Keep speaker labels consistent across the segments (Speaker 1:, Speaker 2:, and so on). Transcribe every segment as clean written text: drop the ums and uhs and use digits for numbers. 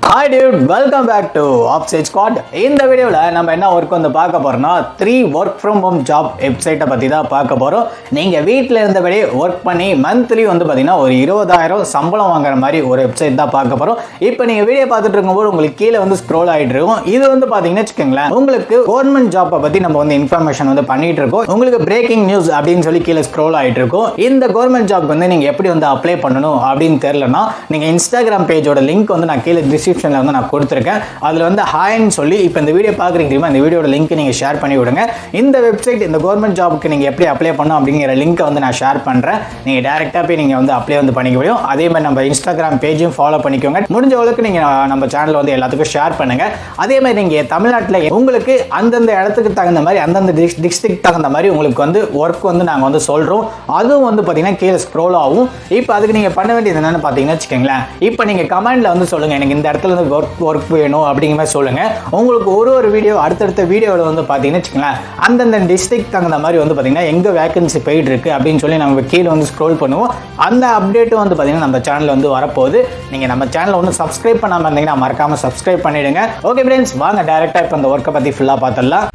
Speaker 1: Hi dude, welcome back to Offsite Squad. இந்த வீடியோவில் நம்ம என்ன ஒர்க் வந்து பார்க்க போறோம்னா 3 ஒர்க் ஃப்ரம் ஹோம் ஜாப் வெப்சைட்டை பற்றி தான் பார்க்க போகிறோம். நீங்கள் வீட்டில் இருந்தபடி ஒர்க் பண்ணி மந்த்லி வந்து பார்த்தீங்கன்னா ஒரு 20,000 சம்பளம் வாங்குற மாதிரி ஒரு வெப்சைட் தான் பார்க்க போகிறோம். இப்போ நீங்கள் வீடியோ பார்த்துட்டு இருக்கும்போது உங்களுக்கு கீழே வந்து ஸ்க்ரோல் ஆகிட்டு இருக்கும். இது வந்து பார்த்தீங்கன்னா வச்சுக்கோங்களேன், உங்களுக்கு கவர்மெண்ட் ஜாப்பை பற்றி நம்ம வந்து இன்ஃபர்மேஷன் வந்து பண்ணிட்டு இருக்கோம். உங்களுக்கு பிரேக்கிங் நியூஸ் அப்படின்னு சொல்லி கீழே ஸ்க்ரோல் ஆகிட்டு இருக்கும். இந்த கவர்மெண்ட் ஜாப் வந்து நீங்கள் எப்படி வந்து அப்ளை பண்ணணும் அப்படின்னு தெரியலனா நீங்கள் இன்ஸ்டாகிராம் பேஜோட லிங்க் வந்து நான் கீழே டிஸ்கிரிப்ஷனில் வந்து நான் கொடுத்துருக்கேன். அதில் வந்து ஹாய்ன்னு சொல்லி இப்போ இந்த வீடியோ பார்க்குறீங்க தெரியுமா, இந்த வீடியோட லிங்க் நீங்கள் ஷேர் பண்ணி விடுங்க. இந்த வெப்சைட் இந்த கவர்மெண்ட் ஜாபுக்கு நீங்கள் எப்படி அப்ளை பண்ணணும் அப்படிங்கிற லிங்க்கை வந்து நான் ஷேர் பண்ணுறேன். நீங்கள் டேரெக்டாக போய் நீங்கள் வந்து அப்ளை வந்து பண்ணிக்க முடியும். அதே மாதிரி நம்ம இன்ஸ்டாகிராம் பேஜும் ஃபாலோ பண்ணிக்கோங்க. முடிஞ்ச அளவுக்கு நீங்கள் நம்ம சேனல் வந்து எல்லாத்துக்கும் ஷேர் பண்ணுங்கள். அதே மாதிரி நீங்கள் தமிழ்நாட்டில் உங்களுக்கு அந்தந்த இடத்துக்கு தகுந்த மாதிரி அந்தந்த டிஸ்ட்ரிக்ட் தகுந்த மாதிரி உங்களுக்கு வந்து ஒர்க் வந்து நாங்கள் வந்து சொல்கிறோம். அதுவும் வந்து பார்த்தீங்கன்னா கீழே ஸ்க்ரோல் ஆகும். இப்போ அதுக்கு நீங்கள் பண்ண வேண்டியது என்னென்னு பார்த்தீங்கன்னா வச்சுக்கோங்களேன், இப்போ நீங்கள் கமெண்டில் வந்து சொல்லுங்கள் எனக்கு இந்த இடத்துல வந்து ஒர்க் வேணும் அப்படிங்கிற மாதிரி சொல்லுங்கள். உங்களுக்கு ஒரு வீடியோ அடுத்தடுத்த வீடியோவில் வந்து பார்த்தீங்கன்னா வச்சுக்கோங்களேன், அந்தந்த டிஸ்ட்ரிக்ட் தகுந்த மாதிரி வந்து பார்த்தீங்கன்னா எங்கே வேகன்சி போயிட்டு இருக்கு அப்படின்னு சொல்லி நம்ம கீழே வந்து ஸ்க்ரோல் பண்ணுவோம். அந்த அப்டேட்டும் வந்து பார்த்தீங்கன்னா நம்ம சேனலில் வந்து வரப்போகுது. நீங்கள் நம்ம சேனலை வந்து சப்ஸ்கிரைப் பண்ணாமல் இருந்தீங்கன்னா மறக்காமல் சப்ஸ்கிரைப் பண்ணிவிடுங்க. ஓகே ஃப்ரெண்ட்ஸ், வாங்க டேரெக்டாக இப்போ அந்த ஒர்க்கை பற்றி ஃபுல்லாக பார்த்துடலாம்.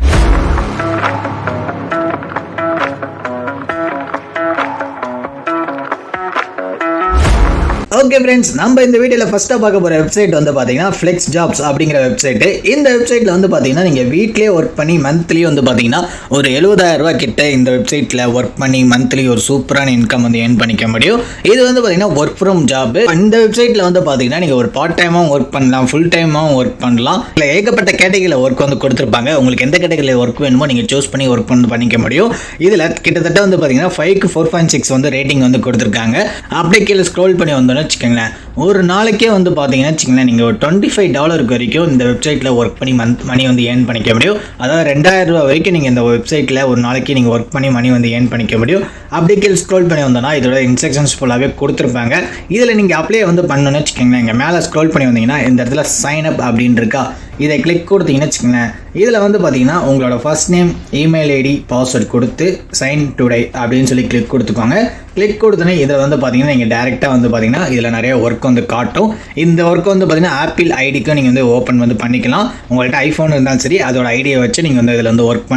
Speaker 1: ஓகே ஃப்ரெண்ட்ஸ், நம்ம இந்த வீடியோவில் ஃபஸ்ட்டாக பார்க்க போகிற வெப்சைட் வந்து பார்த்தீங்கன்னா ஃப்ளெக்ஸ் ஜாப்ஸ் அப்படிங்கிற வெப்சைட்டு. இந்த வெப்சைட்டில் வந்து பார்த்தீங்கன்னா நீங்கள் வீட்லேயே ஒர்க் பண்ணி மந்த்லி வந்து பார்த்தீங்கன்னா ஒரு 70,000 கிட்ட இந்த வெப்சைட்டில் ஒர்க் பண்ணி மந்த்லி ஒரு சூப்பரான இன்கம் வந்து ஏர்ன் பண்ணிக்க முடியும். இது வந்து பார்த்தீங்கன்னா ஒர்க் ஃப்ரம் ஜாப். இந்த வெப்சைட்டில் வந்து பார்த்தீங்கன்னா நீங்கள் ஒரு பார்ட் டைமாகவும் ஒர்க் பண்ணலாம், ஃபுல் டைமாகவும் ஒர்க் பண்ணலாம். இல்லை ஏகப்பட்ட கேட்டகரியில் ஒர்க் வந்து கொடுத்துருப்பாங்க. உங்களுக்கு எந்த கேட்டகரியில் ஒர்க் வேணுமோ நீங்கள் சூஸ் பண்ணி ஒர்க் பண்ணி பண்ணிக்க முடியும். இதில் கிட்டத்தட்ட வந்து பார்த்தீங்கன்னா 5க்கு 4.6 வந்து ரேட்டிங் வந்து கொடுத்துருக்காங்க. அப்படியே கீழே ஸ்க்ரோல் பண்ணி வந்தோன்னா வச்சுக்கோங்களேன், ஒரு நாளைக்கே வந்து பார்த்தீங்கன்னா வச்சுக்கோங்களேன், நீங்கள் ஒரு $25 வரைக்கும் இந்த வெப்சைட்டில் ஒர்க் பண்ணி மணி வந்து ஏர்ன் பண்ணிக்க முடியும். அதாவது $2,000 வரைக்கும் நீங்கள் இந்த வெப்சைட்டில் ஒரு நாளைக்கு நீங்கள் ஒர்க் பண்ணி மணி வந்து ஏர்ன் பண்ணிக்க முடியும். அப்படியே கீழே ஸ்க்ரோல் பண்ணி வந்தோன்னா இதோட இன்ஸ்ட்ரக்ஷன்ஸ் ஃபுல்லாகவே கொடுத்துருப்பாங்க. இதில் நீங்கள் அப்ளை வந்து பண்ணணும்னு வச்சுக்கோங்களேன், இங்கே மேலே ஸ்க்ரோல் பண்ணி வந்தீங்கன்னா இந்த இடத்துல சைன் அப் அப்படின்னு இருக்கா, இதை கிளிக் கொடுத்தீங்கன்னு வச்சுக்கோங்களேன். இதில் வந்து பார்த்தீங்கன்னா உங்களோட first name, email ID, password கொடுத்து சைன் டுடே அப்படின்னு சொல்லி கிளிக் கொடுத்துக்கோங்க. கிளிக் கொடுத்தோன்னே இதில் வந்து பார்த்தீங்கன்னா நீங்கள் டேரெக்டாக வந்து பார்த்தீங்கன்னா இதில் நிறைய ஒர்க் வந்து காட்டும். இந்த ஒர்க் வந்து பார்த்தீங்கன்னா ஆப்பிள் ஐடிக்கும் நீங்கள் வந்து ஓப்பன் வந்து பண்ணிக்கலாம். உங்கள்கிட்ட ஐஃபோன் இருந்தாலும் சரி, அதோட ஐடியை வச்சு நீங்கள் வந்து இதில் வந்து ஒர்க்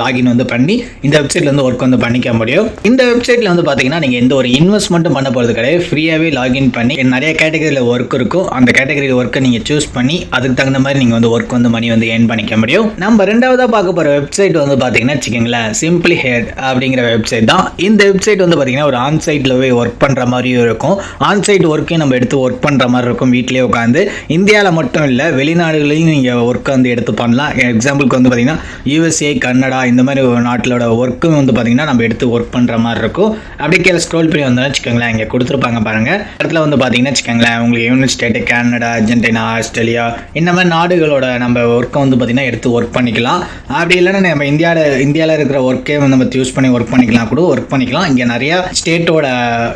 Speaker 1: லாகின் வந்து பண்ணி இந்த வெப்சைட்டில் வந்து ஒர்க் வந்து பண்ணிக்க முடியும். இந்த வெப்சைட்டில் வந்து பார்த்தீங்கன்னா நீங்கள் எந்த ஒரு இன்வெஸ்ட்மெண்ட்டும் பண்ண போகிறது கிடையாது. ஃப்ரீயாகவே லாகின் பண்ணி நிறைய கேட்டகரியில் ஒர்க் இருக்கும். அந்த கேட்டகரியில் ஒர்க்கை நீங்கள் சூஸ் பண்ணி அதுக்கு தகுந்த மாதிரி நீங்கள் வந்து ஒர்க் வந்து மணி வந்து ஏர்ன் பண்ணிக்க முடியும். நம்ம ரெண்டாவதாக பார்க்க போகிற வெப்சைட் வந்து பார்த்தீங்கன்னா வச்சுக்கோங்களேன், சிம்பிளி ஹெட் அப்படிங்கிற வெப்சைட் தான். இந்த வெப்சைட் வந்து பார்த்தீங்கன்னா ஒரு ஆன்சைட்டில் போய் ஒர்க் பண்ணுற மாதிரியும் இருக்கும். ஆன்சைட் ஒர்க்கையும் நம்ம எடுத்து ஒர்க் பண்ணுற மாதிரி இருக்கும். வீட்டிலே உட்காந்து இந்தியாவில் மட்டும் இல்லை, வெளிநாடுகளையும் நீங்கள் ஒர்க்கை வந்து எடுத்து பண்ணலாம். எக்ஸாம்பிளுக்கு வந்து பார்த்தீங்கன்னா USA, கனடா இந்த மாதிரி ஒரு நாட்டிலோட ஒர்க்கும் வந்து பார்த்தீங்கன்னா நம்ம எடுத்து ஒர்க் பண்ணுற மாதிரி இருக்கும். அப்படியே கீழே ஸ்க்ரோல் பண்ணி வந்தோம்னா வச்சுக்கோங்களேன், இங்கே கொடுத்துருப்பாங்க பாருங்கள். இடத்துல வந்து பார்த்தீங்கன்னா வச்சுக்கோங்களேன், உங்களுக்கு United state, Canada, Argentina, Australia இந்த மாதிரி நாடுகளோட நம்ம ஒர்க்கை வந்து பார்த்தீங்கன்னா எடுத்து ஒர்க் பண்ணிக்கலாம். அப்படி இல்லைன்னா நம்ம இந்தியாவில் இருக்கிற ஒர்க்கே வந்து நம்ம யூஸ் பண்ணி ஒர்க் பண்ணிக்கலாம், கூட ஒர்க் பண்ணிக்கலாம். இங்கே நிறைய ஸ்டேட்டோட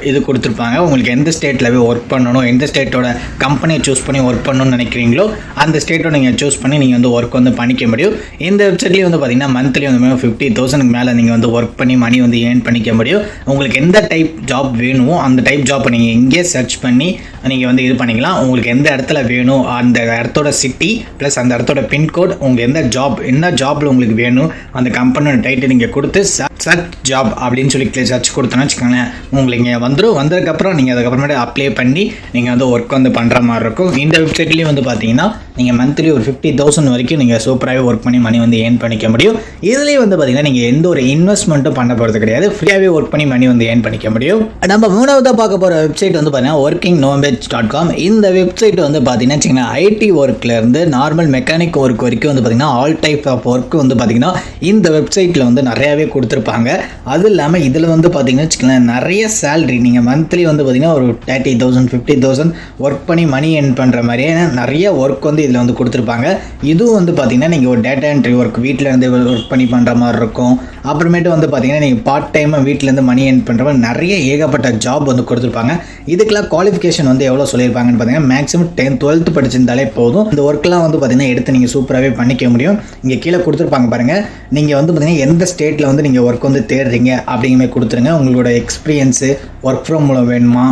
Speaker 1: இது கொடுத்துருப்பாங்க. உங்களுக்கு எந்த ஸ்டேட்டில் போய் ஒர்க் பண்ணணும், எந்த ஸ்டேட்டோட கம்பெனியை சூஸ் பண்ணி ஒர்க் பண்ணணும்னு நினைக்கிறீங்களோ அந்த ஸ்டேட்டோட நீங்கள் சூஸ் பண்ணி நீங்கள் வந்து ஒர்க் வந்து பண்ணிக்க முடியும். இந்த வெப்சைட்லேயும் வந்து பார்த்தீங்கன்னா மந்த்லி வந்து 50,000 மேலே நீங்கள் வந்து ஒர்க் பண்ணி மணி வந்து ஏர்ன் பண்ணிக்க முடியும். உங்களுக்கு எந்த டைப் ஜாப் வேணுமோ அந்த டைப் ஜாப்பை நீங்கள் இங்கே சர்ச் பண்ணி நீங்கள் வந்து இது பண்ணிக்கலாம். உங்களுக்கு எந்த இடத்துல வேணும் அந்த இடத்தோட சிட்டி ப்ளஸ் அந்த இடத்தோட பின்கோட், உங்களுக்கு எந்த ஜாப் என்ன ஜாப்பில் உங்களுக்கு வேணும் அந்த கம்பெனியோட டைட்டில் நீங்கள் கொடுத்து சர்ச் ஜாப் அப்படின்னு சொல்லி சர்ச் கொடுத்தோன்னா வச்சுக்கோங்களேன், உங்களுக்கு இங்கே வந்ததுக்கப்புறம் நீங்கள் அதுக்கப்புறமேட்டு அப்ளை பண்ணி நீங்கள் வந்து ஒர்க் வந்து பண்ணுற மாதிரி இருக்கும். இந்த வெப்சைட்லேயும் வந்து பார்த்தீங்கன்னா நீங்கள் மந்த்லி ஒரு 50,000 வரைக்கும் நீங்கள் சூப்பராகவே ஒர்க் பண்ணி மணி வந்து ஏர்ன் பண்ணிக்க முடியும். இதுலேயே வந்து பார்த்தீங்கன்னா நீங்கள் எந்த ஒரு இன்வெஸ்ட்மெண்ட்டும் பண்ண போகிறது கிடையாது. ஃப்ரீயாகவே ஒர்க் பண்ணி மணி வந்து ஏர்ன் பண்ணிக்க முடியும். நம்ம மூணாவதாக பார்க்க போகிற வெப்சைட் வந்து பார்த்தீங்கன்னா workingnomad.com. இந்த வெப்சைட் வந்து பார்த்தீங்கன்னா வச்சுக்கோங்களேன், ஐடி ஒர்க்லேருந்து நார்மல் மெக்கானிக் ஒர்க் வரைக்கும் வந்து பார்த்தீங்கன்னா ஆல் டைப் ஆஃப் ஒர்க் வந்து பார்த்தீங்கன்னா இந்த வெப்சைட்டில் வந்து நிறையாவே கொடுத்துருப்பாங்க. அது இல்லாமல் இதில் வந்து பார்த்தீங்கன்னா வச்சுக்கோங்களேன், நிறைய சேலரி நீங்கள் மந்த்லி வந்து பார்த்தீங்கன்னா ஒரு 30,000 50,000 ஒர்க் பண்ணி மணி ஏர்ன் பண்ணுற மாதிரியே நிறைய ஒர்க் வந்து இதில் வந்து கொடுத்துருப்பாங்க. இதுவும் வந்து பார்த்தீங்கன்னா நீங்கள் ஒரு டேட்டா என்ட்ரி ஒர்க் வீட்டில் இருந்து ஒர்க் பண்ணி பண்ணுற மாதிரி இருக்கும். அப்புறமேட்டு வந்து பார்த்தீங்கன்னா நீங்கள் பார்ட் டைமாக வீட்டிலேருந்து மணி ஏர்ன் பண்ணுற மாதிரி நிறைய ஏகப்பட்ட ஜாப் வந்து கொடுத்துருப்பாங்க. இதுக்கெல்லாம் குவாலிஃபிகேஷன் வந்து எவ்வளோ சொல்லியிருப்பாங்கன்னு பார்த்தீங்கன்னா மேக்ஸிமம் 10th 12th படிச்சிருந்தாலே போதும். இந்த ஒர்க்லாம் வந்து பார்த்தீங்கன்னா எடுத்து நீங்கள் சூப்பராகவே பண்ணிக்க முடியும். இங்கே கீழே கொடுத்துருப்பாங்க பாருங்கள், நீங்கள் வந்து பார்த்தீங்கன்னா எந்த ஸ்டேட்டில் வந்து நீங்கள் ஒர்க் வந்து தேடுறீங்க அப்படிங்கிற மாதிரி கொடுத்துருங்க. உங்களோட எக்ஸ்பீரியன்ஸு ஒர்க் ஃப்ரம் ஹோம் வேணுமா,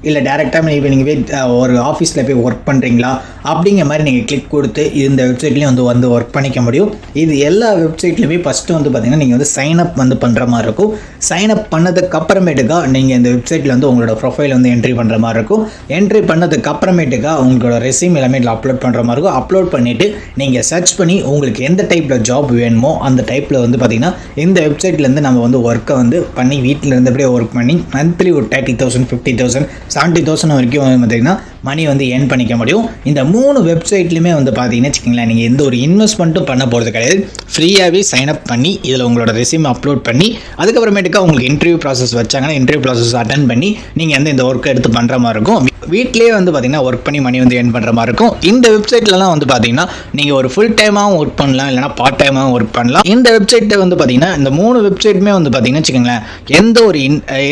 Speaker 1: இல்லை டேரெக்டாக இப்போ நீங்கள் ஒரு ஆஃபீஸில் போய் ஒர்க் பண்ணுறீங்களா அப்படிங்கிற மாதிரி நீங்கள் கிளிக் கொடுத்து இந்த வெப்சைட்லேயும் வந்து ஒர்க் பண்ணிக்க முடியும். இது எல்லா வெப்சைட்லையுமே ஃபஸ்ட்டு வந்து பார்த்திங்கன்னா நீங்கள் வந்து சைன்அப் வந்து பண்ணுற மாதிரி இருக்கும். சைன்அப் பண்ணதுக்கு அப்புறமேட்டுக்கா நீங்கள் இந்த வெப்சைட்டில் வந்து உங்களோட ப்ரொஃபைல் வந்து என்ட்ரி பண்ணுற மாதிரி இருக்கும். என்ட்ரி பண்ணதுக்கு அப்புறமேட்டுக்கா உங்களோட ரெஸ்யூம் எல்லாமே இதில் அப்லோட் பண்ணுற மாதிரி இருக்கும். அப்லோட் பண்ணிவிட்டு நீங்கள் சர்ச் பண்ணி உங்களுக்கு எந்த டைப்பில் ஜாப் வேணுமோ அந்த டைப்பில் வந்து பார்த்திங்கன்னா இந்த வெப்சைட்லேருந்து நம்ம வந்து ஒர்க்கை வந்து பண்ணி வீட்டில் இருந்தபடியே ஒர்க் பண்ணி மந்த்லி ஒரு 30,000 50,000 70,000 வரைக்கும் வந்து பார்த்திங்கன்னா மணி வந்து ஏர்ன் பண்ணிக்க முடியும். இந்த 3 வெப்சைட்லையுமே வந்து பார்த்தீங்கன்னா வச்சுக்கோங்களேன், நீங்கள் எந்த ஒரு இன்வெஸ்ட்மெண்ட்டும் பண்ண போகிறது கிடையாது. ஃப்ரீயாகவே சைன்அப் பண்ணி இதில் உங்களோட ரெஸ்யூம் அப்லோட் பண்ணி அதுக்கப்புறமேட்டுக்கா உங்களுக்கு இன்டர்வியூ ப்ராசஸ் வச்சாங்கன்னா இன்டர்வியூ ப்ராசஸ் அட்டன் பண்ணி நீங்கள் வந்து இந்த ஒர்க்கை எடுத்து பண்ணுற மாதிரி இருக்கும். வீட்லேயே வந்து பார்த்திங்கன்னா ஒர்க் பண்ணி மணி வந்து ஏர்ன் பண்ணுற மாதிரி இருக்கும். இந்த வெப்சைட்லலாம் வந்து பார்த்தீங்கன்னா நீங்கள் ஒரு ஃபுல் டைமாகவும் ஒர்க் பண்ணலாம், இல்லைனா பார்ட் டைமாகவும் ஒர்க் பண்ணலாம். இந்த வெப்சைட்டை வந்து பார்த்தீங்கன்னா இந்த 3 வெப்சைட்டுமே வந்து பார்த்தீங்கன்னா வச்சுக்கோங்களேன்,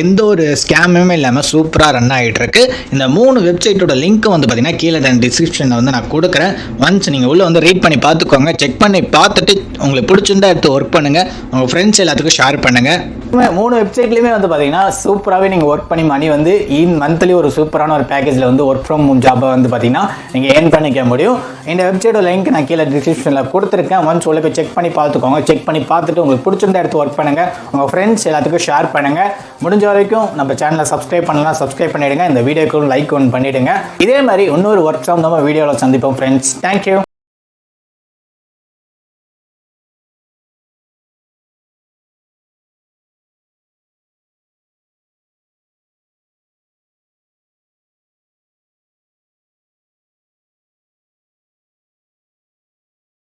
Speaker 1: எந்த ஒரு ஸ்கேமுமே இல்லாமல் சூப்பராக ரன் ஆகிட்டு இருக்கு. இந்த 3 வெப்சைட்டோட லிங்க் வந்து பார்த்தீங்கன்னா கீழே டிஸ்கிரிப்ஷனில் வந்து நான் கொடுக்குறேன். ஒன்ஸ் நீங்கள் உள்ளே வந்து ரீட் பண்ணி பார்த்துக்கோங்க. செக் பண்ணி பார்த்துட்டு உங்களுக்கு பிடிச்சிருந்தா எடுத்து ஒர்க் பண்ணுங்கள். உங்கள் ஃப்ரெண்ட்ஸ் எல்லாத்துக்கும் ஷேர் பண்ணுங்கள். 3 வெப்சைட்லையுமே வந்து பார்த்தீங்கன்னா சூப்பராகவே நீங்கள் ஒர்க் பண்ணி மணி வந்து மந்த்லி ஒரு சூப்பரான ஒரு பேக்கேஜில் வந்து ஒர்க் ஃப்ரம் ஹோம் ஜாப்பை வந்து பார்த்தீங்கன்னா நீங்கள் ஏர்ன் பண்ணிக்க முடியும். இந்த வெப்சைட்டோட லிங்க் நான் கீழே டிஸ்கிரிப்ஷனில் கொடுத்துருக்கேன். ஒன்ஸ் உள்ள போய் செக் பண்ணி பார்த்துக்கோங்க. செக் பண்ணி பார்த்துட்டு உங்களுக்கு பிடிச்சிருந்தா எடுத்து ஒர்க் பண்ணுங்கள். உங்கள் ஃப்ரெண்ட்ஸ் எல்லாத்துக்கும் ஷேர் பண்ணுங்கள். முடிஞ்ச வரைக்கும் நம்ம சேனலை சப்ஸ்கிரைப் பண்ணலாம், சப்ஸ்கிரைப் பண்ணிவிடுங்க. இந்த வீடியோக்கு லைக் ஒன்று பண்ணிவிடுங்க. இதே மாதிரி இன்னொரு ஒர்க் சம்மந்தமாக வீடியோவில் சந்திப்போம் ஃப்ரெண்ட்ஸ். தேங்க்யூ.